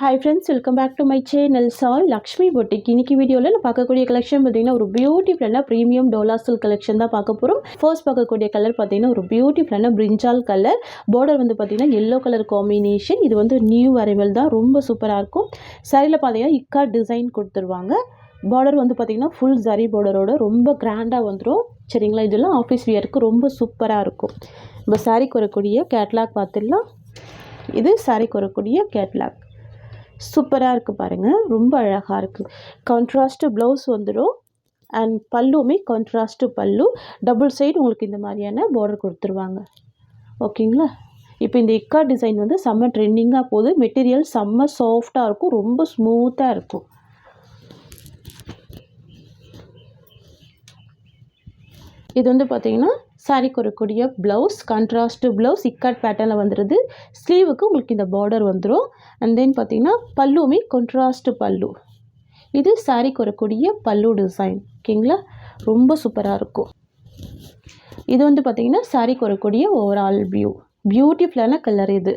Hi friends, welcome back to my channel Sai Lakshmi Boutique. இன்னைக்கு வீடியோல நான் பார்க்கக்கூடிய கலெக்ஷன் பார்த்தீங்கன்னா ஒரு பியூட்டிஃபுல்லான பிரீமியம் டோலா சில்க் கலெக்ஷன் தான் பார்க்க போறோம். ஃபர்ஸ்ட் பார்க்கக்கூடிய கலர் பார்த்தீங்கன்னா ஒரு பியூட்டிஃபுல்லான பிரிஞ்சால் கலர். பார்டர் வந்து பார்த்தீங்கன்னா yellow கலர் காம்பினேஷன். இது வந்து நியூ அரைவல் தான், ரொம்ப சூப்பரா இருக்கும். சாரில பார்த்தீங்கன்னா இக்கா டிசைன் கொடுத்துருவாங்க. பார்டர் வந்து பார்த்தீங்கன்னா ஃபுல் ஜரி பார்டரோட ரொம்ப கிராண்டா வந்துரும். சரிங்களா, இதெல்லாம் ஆஃபீஸ் வியருக்கு ரொம்ப சூப்பரா இருக்கும். நம்ம சாரிக்கு வரக்கூடிய கேட்லாக் பார்த்துடலாம். இது சாரிக்கு வரக்கூடிய கேட்லாக் சூப்பராக இருக்குது பாருங்கள், ரொம்ப அழகாக இருக்குது. கான்ட்ராஸ்ட்டு ப்ளவுஸ் வந்துடும் அண்ட் பல்லுமே கான்ட்ராஸ்ட்டு பல்லு. டபுள் சைடு உங்களுக்கு இந்த மாதிரியான பார்டர் கொடுத்துருவாங்க. ஓகேங்களா, இப்போ இந்த இக்கா டிசைன் வந்து செம்ம ட்ரெண்டிங்காக போகுது. மெட்டீரியல் செம்ம சாஃப்டாக இருக்கும், ரொம்ப ஸ்மூத்தாக இருக்கும். இது வந்து பார்த்திங்கன்னா சாரிக்கு வரக்கூடிய ப்ளவுஸ், கான்ட்ராஸ்ட்டு ப்ளவுஸ் இக்காட் பேட்டர்னில் வந்துடுது. ஸ்லீவுக்கு உங்களுக்கு இந்த பார்டர் வந்துடும். அண்ட் தென் பார்த்திங்கன்னா பல்லுமே கான்ட்ராஸ்ட்டு பல்லு. இது சாரிக்கு வரக்கூடிய பல்லு டிசைன். ஓகேங்களா, ரொம்ப சூப்பராக இருக்கும். இது வந்து பார்த்திங்கன்னா சாரிக்கு வரக்கூடிய ஓவரால் வியூ. பியூட்டிஃபுல்லான கலர் இது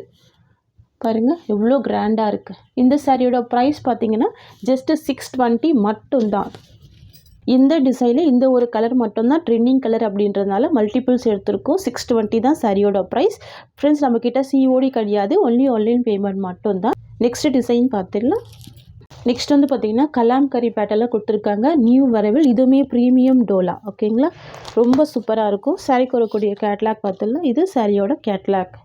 பாருங்கள், எவ்வளோ கிராண்டாக இருக்குது. இந்த சாரியோட ப்ரைஸ் பார்த்திங்கன்னா ஜஸ்ட்டு 620 மட்டும்தான். இந்த டிசைனில் இந்த ஒரு கலர் மட்டும்தான் ட்ரெண்டிங் கலர் அப்படின்றதுனால மல்டிபிள்ஸ் எடுத்திருக்கோம். 620 தான் சாரியோட ப்ரைஸ். ஃப்ரெண்ட்ஸ், நம்மக்கிட்ட சிஓடி கிடையாது, ஒன்லி ஆன்லைன் பேமெண்ட் மட்டும்தான். நெக்ஸ்ட் டிசைன் பார்த்துடலாம். நெக்ஸ்ட் வந்து பார்த்திங்கன்னா கலாம்கரி பேட்டர்னில் கொடுத்துருக்காங்க, நியூ வரவில். இதுவுமே ப்ரீமியம் டோலா. ஓகேங்களா, ரொம்ப சூப்பராக இருக்கும். சாரிக்கு வரக்கூடிய கேட்லாக் பார்த்துடலாம். இது சாரியோட catalogue.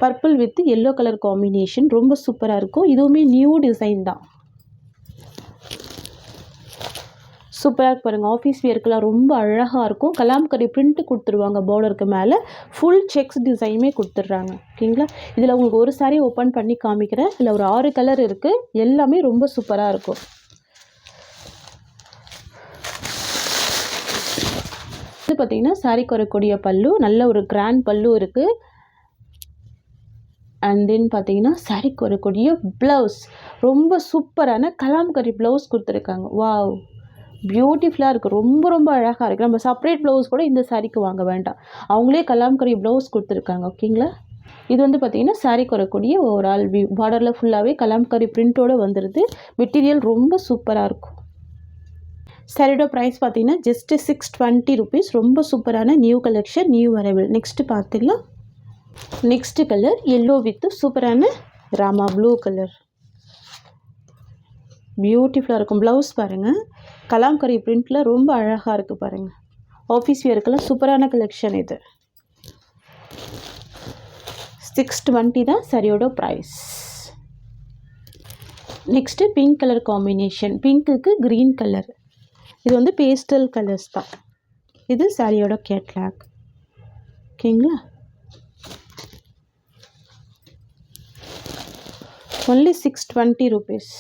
Purple with yellow colour combination, ரொம்ப சூப்பராக இருக்கும். இதுவுமே நியூ டிசைன் தான். சூப்பராக இருக்கு பாருங்கள். ஆஃபீஸ் வியர்க்கெலாம் ரொம்ப அழகாக இருக்கும். கலாம்கரி பிரிண்ட்டு கொடுத்துருவாங்க. பார்டருக்கு மேலே ஃபுல் செக்ஸ் டிசைனுமே கொடுத்துட்றாங்க. ஓகேங்களா, இதில் உங்களுக்கு ஒரு சாரி ஓப்பன் பண்ணி காமிக்கிறேன். இதில் ஒரு 6 கலர் இருக்குது. எல்லாமே ரொம்ப சூப்பராக இருக்கும். இது பார்த்திங்கன்னா சாரிக்கு வரக்கூடிய பல்லு, நல்ல ஒரு கிராண்ட் பல்லு இருக்குது. அண்ட் தென் பார்த்தீங்கன்னா சாரிக்கு வரக்கூடிய ப்ளவுஸ், ரொம்ப சூப்பரான கலாம்கரி ப்ளவுஸ் கொடுத்துருக்காங்க. வாவ், பியூட்டிஃபுல்லாக இருக்குது, ரொம்ப ரொம்ப அழகாக இருக்குது. நம்ம செப்பரேட் ப்ளவுஸ் கூட இந்த சாரிக்கு வாங்க வேண்டாம், அவங்களே கலாம்கரி ப்ளவுஸ் கொடுத்துருக்காங்க. ஓகேங்களா, இது வந்து பார்த்திங்கன்னா சாரிக்கு வரக்கூடிய ஓவரால் வியூ. பார்டரில் ஃபுல்லாகவே கலாம்கரி பிரிண்ட்டோடு வந்துடுது. மெட்டீரியல் ரொம்ப சூப்பராக இருக்கும். சாரியோட ப்ரைஸ் பார்த்திங்கன்னா ஜஸ்ட்டு 620 ருபீஸ். ரொம்ப சூப்பரான new collection, new arrival. Next பார்த்துடலாம். நெக்ஸ்ட்டு கலர் எல்லோ வித் சூப்பரான ராமா ப்ளூ கலர், பியூட்டிஃபுல்லாக இருக்கும். ப்ளவுஸ் பாருங்கள், கலாம்கரி பிரிண்டில் ரொம்ப அழகாக இருக்குது பாருங்கள். ஆஃபீஸ் வியருக்கெல்லாம் சூப்பரான கலெக்ஷன் இது. 620 தான் சரியோட price. Next pink colour combination, பிங்க்குக்கு க்ரீன் கலர். இது வந்து பேஸ்டல் கலர்ஸ் தான். இது சாரியோட கேட்லாக். ஓகேங்களா, ஒன்லி 620 ருபீஸ்.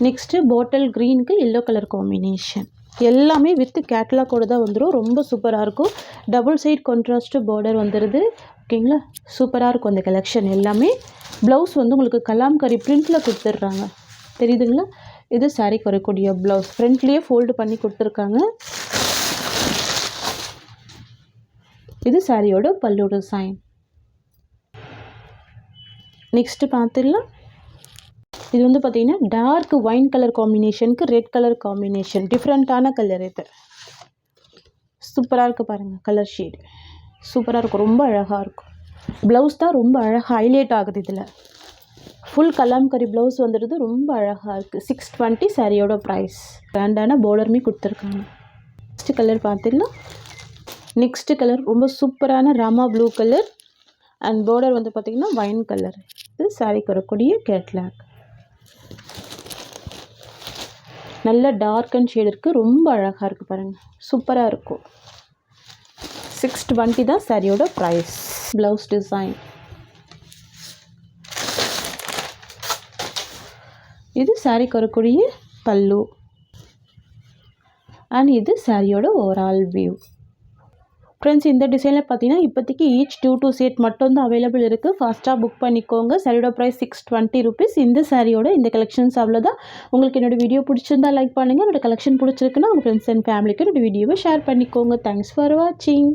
நெக்ஸ்ட்டு பாட்டில் க்ரீனுக்கு எல்லோ கலர் காம்பினேஷன். எல்லாமே வித் கேட்லாக்கோடு தான் வந்துடும். ரொம்ப சூப்பராக இருக்கும். டபுள் சைட் கான்ட்ராஸ்ட்டு பார்டர் வந்துடுது. ஓகேங்களா, சூப்பராக இருக்கும் அந்த கலெக்ஷன் எல்லாமே. ப்ளவுஸ் வந்து உங்களுக்கு கலாம்கரி பிரிண்டில் கொடுத்துட்றாங்க, தெரியுதுங்களா. இது சாரிக்கு வரக்கூடிய ப்ளவுஸ், ஃப்ரண்ட்லேயே ஃபோல்டு பண்ணி கொடுத்துருக்காங்க. இது சாரியோட பல்லு டிசைன். நெக்ஸ்ட்டு பார்த்துடலாம். இது வந்து பார்த்திங்கன்னா டார்க் ஒயின் கலர் காம்பினேஷனுக்கு ரெட் கலர் காம்பினேஷன், டிஃப்ரெண்ட்டான கலர் இது. சூப்பராக இருக்குது பாருங்கள், கலர் ஷேடு சூப்பராக இருக்கும், ரொம்ப அழகாக இருக்கும். ப்ளவுஸ் தான் ரொம்ப அழகாக ஹைலைட் ஆகுது. இதில் ஃபுல் கலாம்கரி ப்ளவுஸ் வந்துடுது, ரொம்ப அழகாக இருக்குது. 620 சாரியோட ப்ரைஸ். கிராண்டான பார்டருமே கொடுத்துருக்காங்க. நெக்ஸ்ட்டு கலர் பார்த்துடலாம். நெக்ஸ்ட்டு கலர் ரொம்ப சூப்பரான Rama blue colour and border வந்து பார்த்திங்கன்னா வைன் கலர். இது சாரிக்கு வரக்கூடிய கேட்லாக். நல்ல டார்க் அண்ட் ஷேட் இருக்குது, ரொம்ப அழகாக இருக்குது பாருங்கள், சூப்பராக இருக்கும். 620 தான் சாரியோட ப்ரைஸ். Blouse design. இது சாரிக்கு வரக்கூடிய பல்லு அண்ட் இது சாரியோட ஓவரால் வியூ. ஃப்ரெண்ட்ஸ், இந்த டிசைனில் பார்த்தீங்கன்னா இப்போதைக்கு ஈச் 2 செட் மட்டும்தான் அவைலபிள் இருக்குது. ஃபாஸ்ட்டாக புக் பண்ணிக்கோங்க. சாரியோட ப்ரைஸ் 620 ருபீஸ். இந்த சாரியோட இந்த கலெக்ஷன்ஸ் அவ்வளோதான். உங்களுக்கு என்னோடய வீடியோ பிடிச்சிருந்தா லைக் பண்ணுங்கள். என்னோடய கலெக்ஷன் பிடிச்சிருக்குன்னா உங்கள் ஃப்ரெண்ட்ஸ் அண்ட் ஃபேமிலிக்கு என்னோடய வீடியோவை ஷேர் பண்ணிக்கோங்க. தேங்க்ஸ் ஃபார் வாட்சிங்.